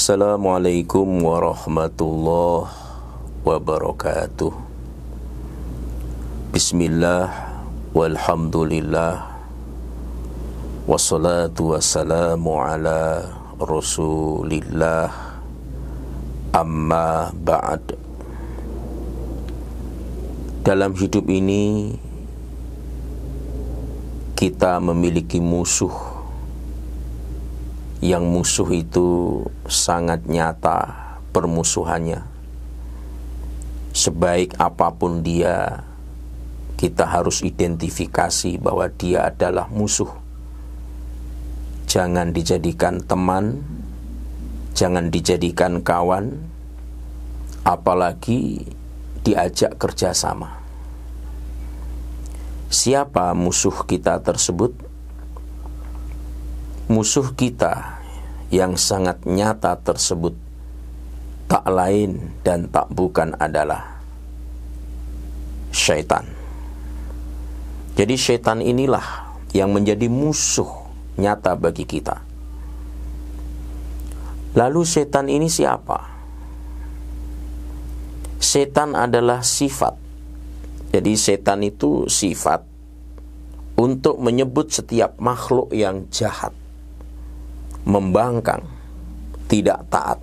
Assalamualaikum warahmatullahi wabarakatuh. Bismillah walhamdulillah wassalatu wassalamu ala rasulillah, amma ba'd. Dalam hidup ini kita memiliki musuh, yang musuh itu sangat nyata permusuhannya. Sebaik apapun dia, kita harus identifikasi bahwa dia adalah musuh. Jangan dijadikan teman, jangan dijadikan kawan, apalagi diajak kerjasama. Siapa musuh kita tersebut? Musuh kita yang sangat nyata tersebut tak lain dan tak bukan adalah syaitan. Jadi syaitan inilah yang menjadi musuh nyata bagi kita. Lalu syaitan ini siapa? Setan adalah sifat. Jadi setan itu sifat untuk menyebut setiap makhluk yang jahat, membangkang, tidak taat.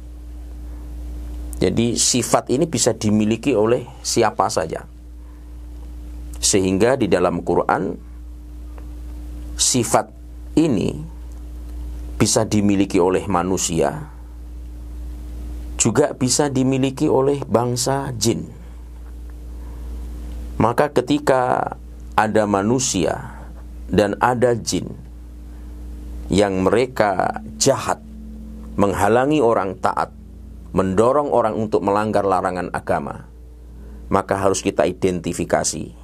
Jadi sifat ini bisa dimiliki oleh siapa saja. Sehingga di dalam Quran sifat ini bisa dimiliki oleh manusia, juga bisa dimiliki oleh bangsa jin. Maka ketika ada manusia dan ada jin yang mereka jahat, menghalangi orang taat, mendorong orang untuk melanggar larangan agama, maka harus kita identifikasi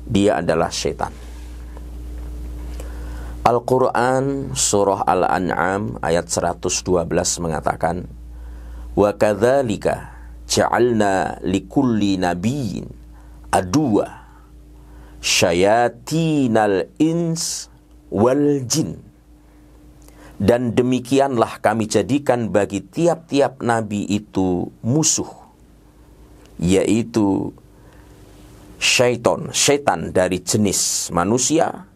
dia adalah setan. Al-Quran surah Al-An'am ayat 112 mengatakan, wa kadzalika ja'alna likulli nabiyyin aduwa syayatinal ins wal jin. Dan demikianlah kami jadikan bagi tiap-tiap nabi itu musuh, yaitu setan dari jenis manusia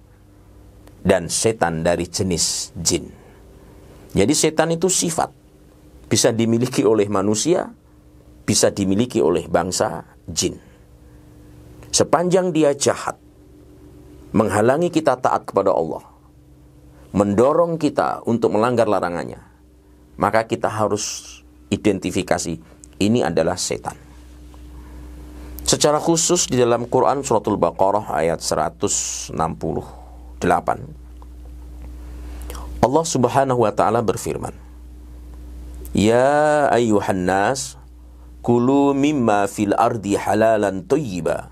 dan setan dari jenis jin. Jadi setan itu sifat, bisa dimiliki oleh manusia, bisa dimiliki oleh bangsa jin. Sepanjang dia jahat, menghalangi kita taat kepada Allah, mendorong kita untuk melanggar larangannya, maka kita harus identifikasi ini adalah setan. Secara khusus di dalam Quran suratul Baqarah ayat 168, Allah Subhanahu wa taala berfirman, ya ayyuhan nas kulu mimma fil ardi halalan thayyiba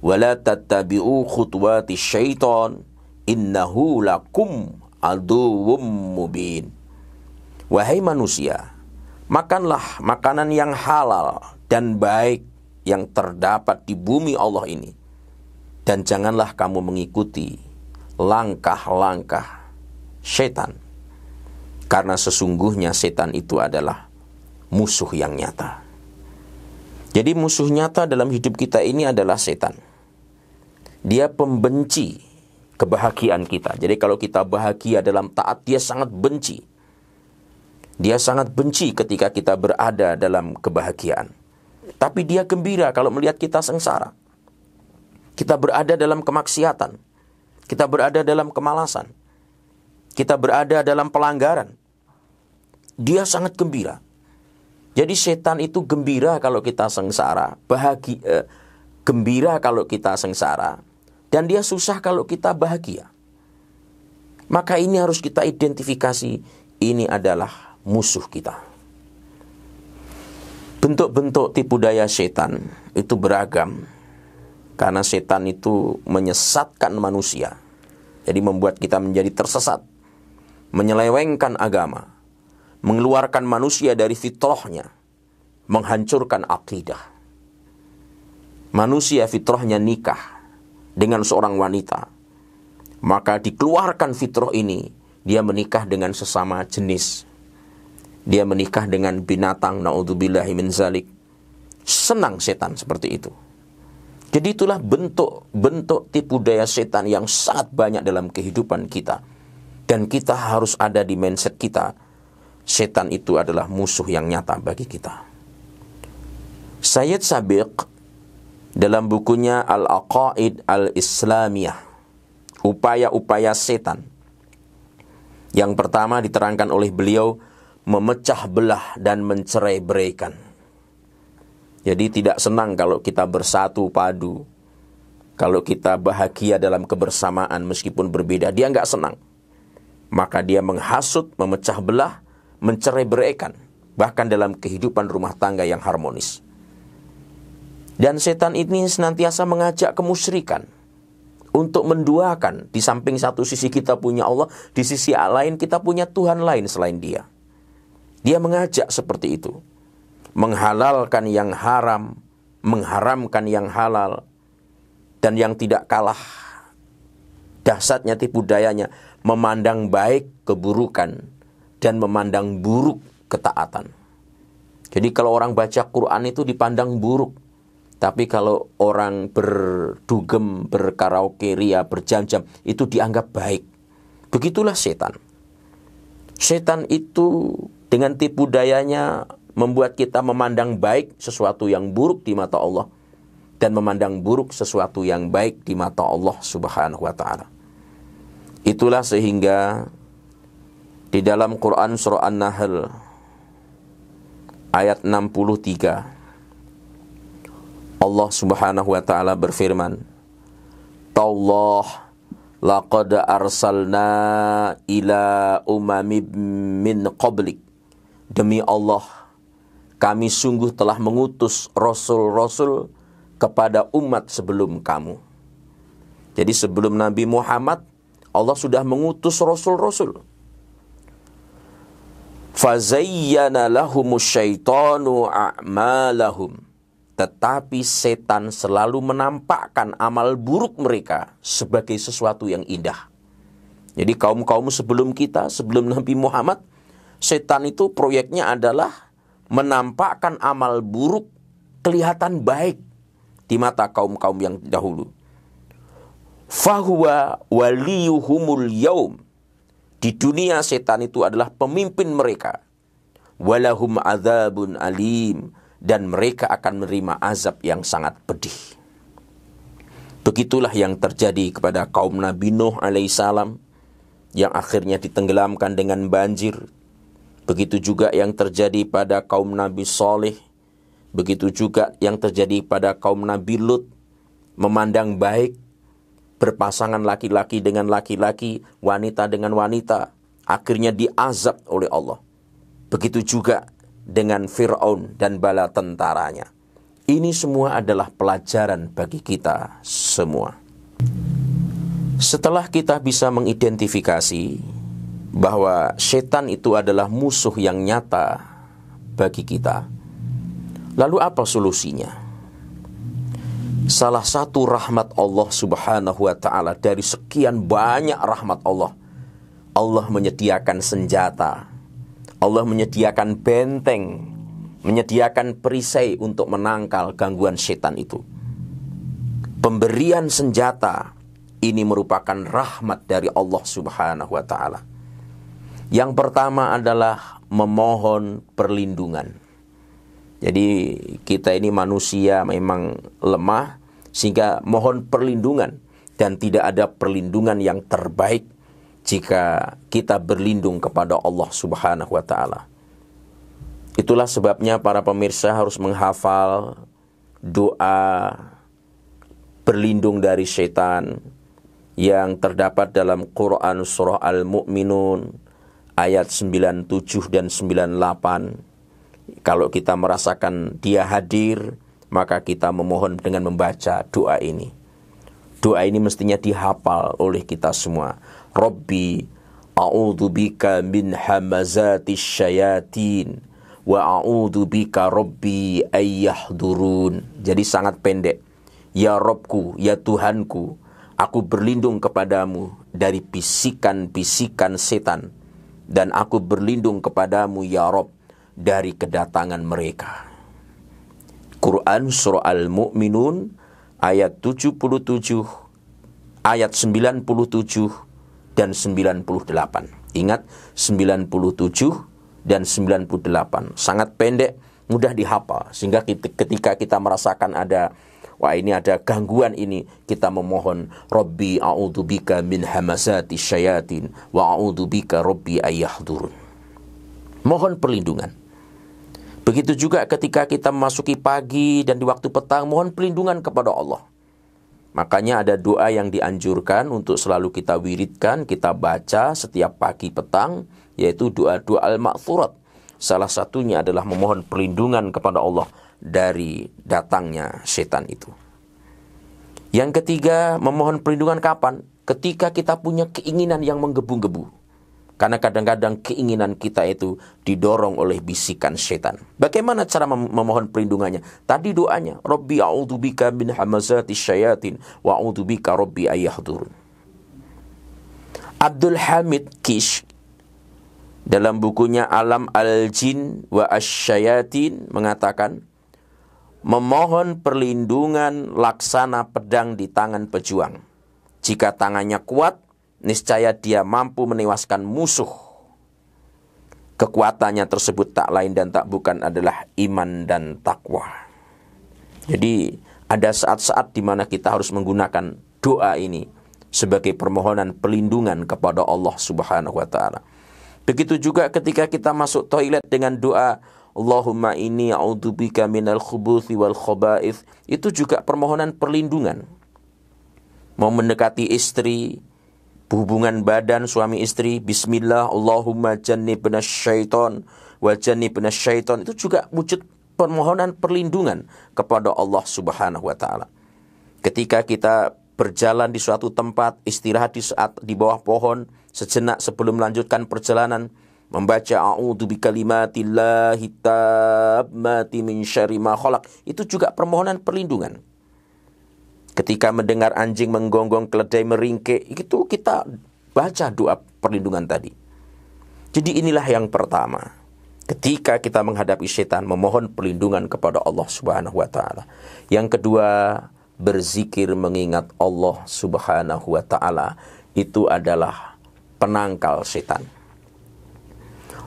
wa la tattabi'u khutuwati syaitan innahu lakum aduwwum mubin. Wahai manusia, makanlah makanan yang halal dan baik yang terdapat di bumi Allah ini, dan janganlah kamu mengikuti langkah-langkah setan, karena sesungguhnya setan itu adalah musuh yang nyata. Jadi musuh nyata dalam hidup kita ini adalah setan. Dia pembenci kebahagiaan kita. Jadi kalau kita bahagia dalam taat, dia sangat benci. Dia sangat benci ketika kita berada dalam kebahagiaan. Tapi dia gembira kalau melihat kita sengsara. Kita berada dalam kemaksiatan. Kita berada dalam kemalasan. Kita berada dalam pelanggaran. Dia sangat gembira. Jadi setan itu gembira kalau kita sengsara, gembira kalau kita sengsara, dan dia susah kalau kita bahagia. Maka ini harus kita identifikasi, ini adalah musuh kita. Bentuk-bentuk tipu daya setan itu beragam, karena setan itu menyesatkan manusia. Jadi membuat kita menjadi tersesat, menyelewengkan agama, mengeluarkan manusia dari fitrahnya, menghancurkan akidah. Manusia fitrahnya nikah dengan seorang wanita, maka dikeluarkan fitrah ini, dia menikah dengan sesama jenis. dia menikah dengan binatang, naudzubillahi min zalik. Senang setan seperti itu. Jadi itulah bentuk-bentuk tipu daya setan yang sangat banyak dalam kehidupan kita. Dan kita harus ada di mindset kita, setan itu adalah musuh yang nyata bagi kita. Sayyid Sabiq dalam bukunya Al-Aqaid Al-Islamiyah, upaya-upaya setan, yang pertama diterangkan oleh beliau, memecah belah dan mencerai-beraikan. Jadi tidak senang kalau kita bersatu padu, kalau kita bahagia dalam kebersamaan meskipun berbeda, dia nggak senang. Maka dia menghasut, memecah belah, mencerai-beraikan, bahkan dalam kehidupan rumah tangga yang harmonis. Dan setan ini senantiasa mengajak kemusyrikan, untuk menduakan. Di samping satu sisi kita punya Allah, di sisi lain kita punya Tuhan lain selain dia. Dia mengajak seperti itu, menghalalkan yang haram, mengharamkan yang halal. Dan yang tidak kalah dahsyatnya tipu dayanya, memandang baik keburukan dan memandang buruk ketaatan. Jadi kalau orang baca Quran itu dipandang buruk, tapi kalau orang berdugem, berkaraoke, ria, berjam-jam, itu dianggap baik. Begitulah setan. Setan itu dengan tipu dayanya membuat kita memandang baik sesuatu yang buruk di mata Allah, dan memandang buruk sesuatu yang baik di mata Allah Subhanahu wa ta'ala. Itulah sehingga di dalam Quran surah An-Nahl ayat 63, Allah Subhanahu wa ta'ala berfirman, "Tallah laqad arsalna ila umami min qablik." Demi Allah, kami sungguh telah mengutus rasul-rasul kepada umat sebelum kamu. Jadi sebelum Nabi Muhammad, Allah sudah mengutus rasul-rasul. Fazayyana lahumus syaitanu a'malahum. Tetapi setan selalu menampakkan amal buruk mereka sebagai sesuatu yang indah. Jadi kaum-kaum sebelum kita, sebelum Nabi Muhammad, setan itu proyeknya adalah menampakkan amal buruk kelihatan baik di mata kaum-kaum yang dahulu. Fahuwa waliyuhumul yaum. Di dunia setan itu adalah pemimpin mereka. Walahum adzabun alim. Dan mereka akan menerima azab yang sangat pedih. Begitulah yang terjadi kepada kaum Nabi Nuh alaihissalam, yang akhirnya ditenggelamkan dengan banjir. Begitu juga yang terjadi pada kaum Nabi Saleh. Begitu juga yang terjadi pada kaum Nabi Lut. Memandang baik berpasangan laki-laki dengan laki-laki, wanita dengan wanita, akhirnya diazab oleh Allah. Begitu juga dengan Fir'aun dan bala tentaranya. Ini semua adalah pelajaran bagi kita semua. Setelah kita bisa mengidentifikasi bahwa setan itu adalah musuh yang nyata bagi kita, lalu apa solusinya? Salah satu rahmat Allah Subhanahu wa ta'ala dari sekian banyak rahmat Allah, Allah menyediakan senjata, Allah menyediakan benteng, menyediakan perisai untuk menangkal gangguan setan itu. Pemberian senjata ini merupakan rahmat dari Allah Subhanahu wa ta'ala. Yang pertama adalah memohon perlindungan. Jadi kita ini manusia memang lemah, sehingga mohon perlindungan. Dan tidak ada perlindungan yang terbaik jika kita berlindung kepada Allah Subhanahu wa ta'ala. Itulah sebabnya para pemirsa harus menghafal doa berlindung dari setan yang terdapat dalam Quran surah Al-Mu'minun ayat 97 dan 98. Kalau kita merasakan dia hadir, maka kita memohon dengan membaca doa ini. Doa ini mestinya dihafal oleh kita semua. Rabbi a'udzubika min hamazatis syayatin wa a'udzubika rabbi ayyahdurun. Jadi sangat pendek. Ya Rabbku, ya Tuhanku, aku berlindung kepadamu dari bisikan-bisikan setan dan aku berlindung kepadamu ya Rabb dari kedatangan mereka. Quran Surah Al-Mu'minun ayat 77, ayat 97 dan 98. Ingat, 97 dan 98. Sangat pendek, mudah dihafal. Sehingga ketika kita merasakan ada, wah ini ada gangguan ini, kita memohon, Rabbi a'udzubika min hamazati syayatin wa a'udzubika Rabbi ayyahdurun. Mohon perlindungan. Begitu juga ketika kita memasuki pagi dan di waktu petang, mohon perlindungan kepada Allah. Makanya ada doa yang dianjurkan untuk selalu kita wiridkan, kita baca setiap pagi petang, yaitu doa-doa al-ma'thurat. Salah satunya adalah memohon perlindungan kepada Allah dari datangnya setan itu. Yang ketiga, memohon perlindungan kapan? Ketika kita punya keinginan yang menggebu-gebu. Karena kadang-kadang keinginan kita itu didorong oleh bisikan setan. Bagaimana cara memohon perlindungannya? Tadi doanya, Rabbi a'udzubika min hamazati syayatin wa a'udzubika Rabbi ayyahdurun. Abdul Hamid Kish dalam bukunya Alam al-Jin wa Asyayatin mengatakan, memohon perlindungan laksana pedang di tangan pejuang. Jika tangannya kuat, niscaya dia mampu menewaskan musuh. Kekuatannya tersebut tak lain dan tak bukan adalah iman dan takwa. Jadi ada saat-saat di mana kita harus menggunakan doa ini sebagai permohonan perlindungan kepada Allah Subhanahu wa taala. Begitu juga ketika kita masuk toilet dengan doa Allahumma inni a'udzubika minal khubuthi wal khaba'ith, itu juga permohonan perlindungan. Mau mendekati istri, hubungan badan suami istri, bismillah, Allahumma jannibna syaiton wa jannibna syaiton, itu juga wujud permohonan perlindungan kepada Allah Subhanahu wa taala. Ketika kita berjalan di suatu tempat, istirahat di bawah pohon sejenak sebelum melanjutkan perjalanan, membaca a'udzu bikalimatillahi tammati min syarri ma khalaq, itu juga permohonan perlindungan. Ketika mendengar anjing menggonggong, keledai meringkik, itu kita baca doa perlindungan tadi. Jadi inilah yang pertama. Ketika kita menghadapi setan, memohon perlindungan kepada Allah Subhanahu wa taala. Yang kedua, berzikir mengingat Allah Subhanahu wa taala, itu adalah penangkal setan.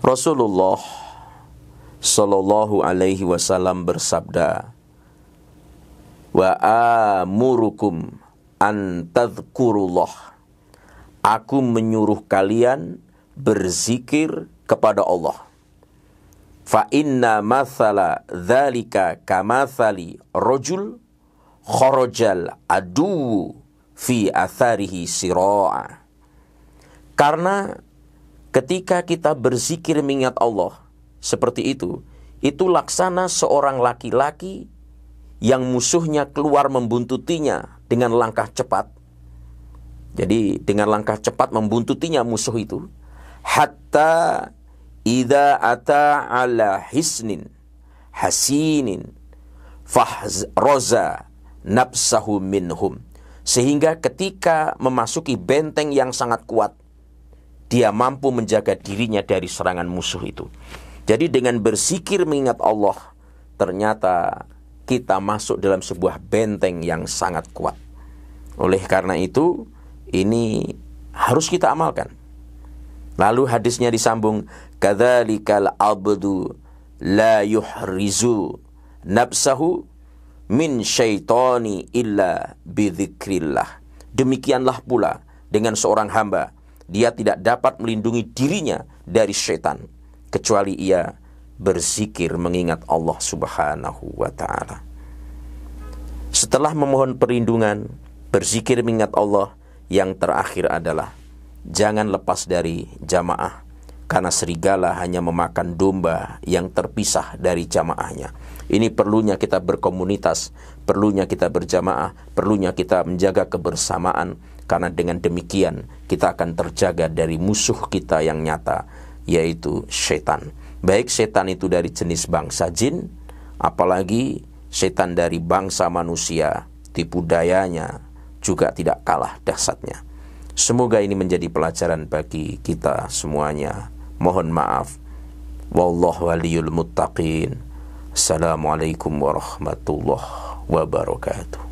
Rasulullah sallallahu alaihi wasallam bersabda, wa amurukum an tadhkurullah. Aku menyuruh kalian berzikir kepada Allah. Fa inna mathala dzalika kamathali rajul kharajal adu fi atharihi sira'a. Karena ketika kita berzikir mengingat Allah seperti itu laksana seorang laki-laki yang musuhnya keluar membuntutinya dengan langkah cepat. Jadi dengan langkah cepat membuntutinya musuh itu. Hatta idza ata ala hisnin hasinin fahroza nafsahu minhum. Sehingga ketika memasuki benteng yang sangat kuat, dia mampu menjaga dirinya dari serangan musuh itu. Jadi dengan berzikir mengingat Allah, ternyata kita masuk dalam sebuah benteng yang sangat kuat. Oleh karena itu, ini harus kita amalkan. Lalu hadisnya disambung, kadzalikal abdu la yuhrizu nafsahu min syaitani illa bidzikrillah. Demikianlah pula dengan seorang hamba, dia tidak dapat melindungi dirinya dari syaitan kecuali ia berzikir mengingat Allah Subhanahu wa ta'ala. Setelah memohon perlindungan, berzikir mengingat Allah, yang terakhir adalah jangan lepas dari jamaah, karena serigala hanya memakan domba yang terpisah dari jamaahnya. Ini perlunya kita berkomunitas, perlunya kita berjamaah, perlunya kita menjaga kebersamaan, karena dengan demikian kita akan terjaga dari musuh kita yang nyata, yaitu setan. Baik setan itu dari jenis bangsa jin, apalagi setan dari bangsa manusia, tipu dayanya juga tidak kalah dahsyatnya. Semoga ini menjadi pelajaran bagi kita semuanya. Mohon maaf. Wallahu waliyul muttaqin. Assalamualaikum warahmatullahi wabarakatuh.